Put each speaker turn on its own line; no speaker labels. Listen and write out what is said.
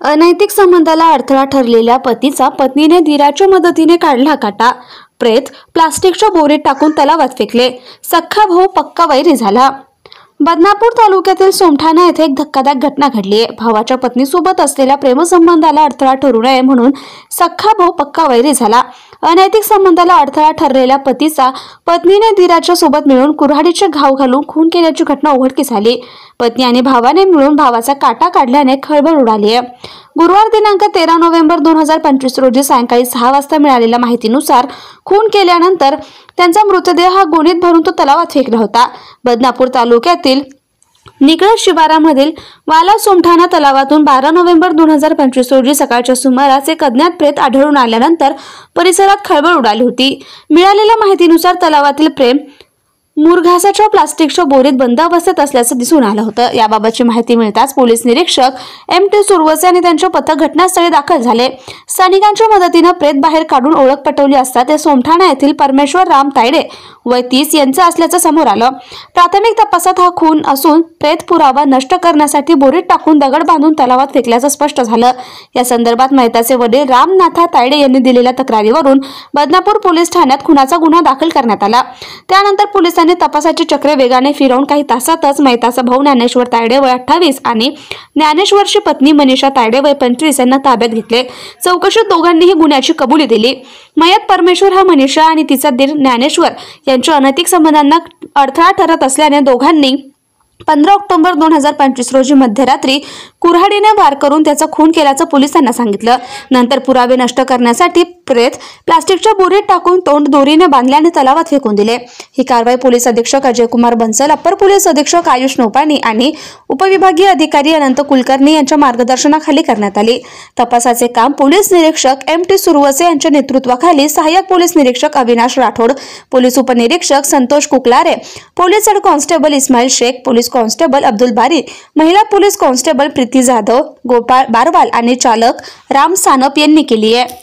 अनैतिक संबंधाला अडथळा ठरलेल्या पतीचा पत्नीने धीराच्या मदतीने काढला काटा. प्रेत प्लास्टिकच्या बोरीत टाकून तलावात फेकले. सख्खा भाऊ पक्का वैरी झाला. बदनापूर तालुक्यातील सोमठाणा येथे एक धक्कादायक घटना घडली आहे. भावाच्या पत्नीसोबत असलेल्या प्रेमसंबंधाला अडथळा ठरू नये म्हणून सख्खा भाऊ पक्का वैरी झाला. अनैतिक संबंधाला अडथळा ठरलेल्या पतीचा पत्नीने धीराच्या सोबत मिळून कुऱ्हाडीचे घाव घालून खून केल्याची घटना उघडकीस आली. पत्नी आणि भावाने मिळून भावाचा काटा काढल्याने खळबळ उडाली आहे. गुरुवार दिनांक 13 नोव्हेंबर 2025 रोजी सायंकाळी 6 वाजता मिळालेल्या माहितीनुसार खून केल्यानंतर त्यांचा मृतदेह हा गोणीत भरून तो तलावात फेकला होता. बदनापूर तालुक्यातील निकळज शिवारामधील वाला सोमठाणा तलावातून 12 नोव्हेंबर 2025 रोजी सकाळच्या सुमारास एक अज्ञात प्रेत आढळून आल्यानंतर परिसरात खळबळ उडाली होती. मिळालेल्या माहितीनुसार तलावातील प्रेम मुरघासाच्या प्लास्टिकच्या बोरीत बंद अवस्थेत असल्याचं दिसून आलं होतं. याबाबतची माहिती मिळताच पोलीस निरीक्षक MT सुरवसे आणि त्यांचे पथक घटनास्थळी दाखल झाले. स्थानिकांच्या मदतीनं प्रेत बाहेर काढून ओळख पटवली असता ते सोमठाणा येथील परमेश्वर राम तायडे वय 30 यांचं असल्याचं समोर आलं. प्राथमिक तपासात हा खून असून प्रेत पुरावा नष्ट करण्यासाठी बोरीत टाकून दगड बांधून तलावात फेकल्याचं स्पष्ट झालं. या संदर्भात मयताचे वडील रामनाथा तायडे यांनी दिलेल्या तक्रारीवरून बदनापूर पोलीस ठाण्यात खुनाचा गुन्हा दाखल करण्यात आला. त्यानंतर पोलिसांनी तपासाची चक्रे वेगाने फिरवून काही तासातच मयताचा भाऊ ज्ञानेश्वर तायडे वय 28 आणि ज्ञानेश्वरची पत्नी मनीषा तायडे वय 25 यांना ताब्यात घेतले. चौकशीत दोघांनीही गुन्ह्याची कबुली दिली. मयत परमेश्वर हा मनीषा आणि तिचा दीर ज्ञानेश्वर यांच्या अनैतिक संबंधांना अडथळा ठरत असल्याने दोघांनी 15 ऑक्टोबर 2025 रोजी मध्यरात्री कुऱ्हाडीने वार करून त्याचा खून केल्याचं पोलिसांना सांगितलं. नंतर पुरावे नष्ट करण्यासाठी प्रेत प्लास्टिकच्या बोरीत टाकून तोंड दोरीने बांधल्याने तलावात फेकून दिले. ही कारवाई पोलीस अधीक्षक अजय कुमार बन्सल, अप्पर पोलीस अधीक्षक आयुष नोपानी आणि उपविभागीय अधिकारी अनंत कुलकर्णी यांच्या मार्गदर्शनाखाली करण्यात आली. तपासाचे काम पोलीस निरीक्षक MT सुरवसे यांच्या नेतृत्वाखाली सहाय्यक पोलीस निरीक्षक अविनाश राठोड, पोलीस उपनिरीक्षक Santosh Kuklare, police head constable Ismail Shaikh, police constable Abdul Bari, महिला पोलीस कॉन्स्टेबल प्रीती जाधव, गोपाळ बारवाल आणि चालक राम सानप यांनी केली आहे.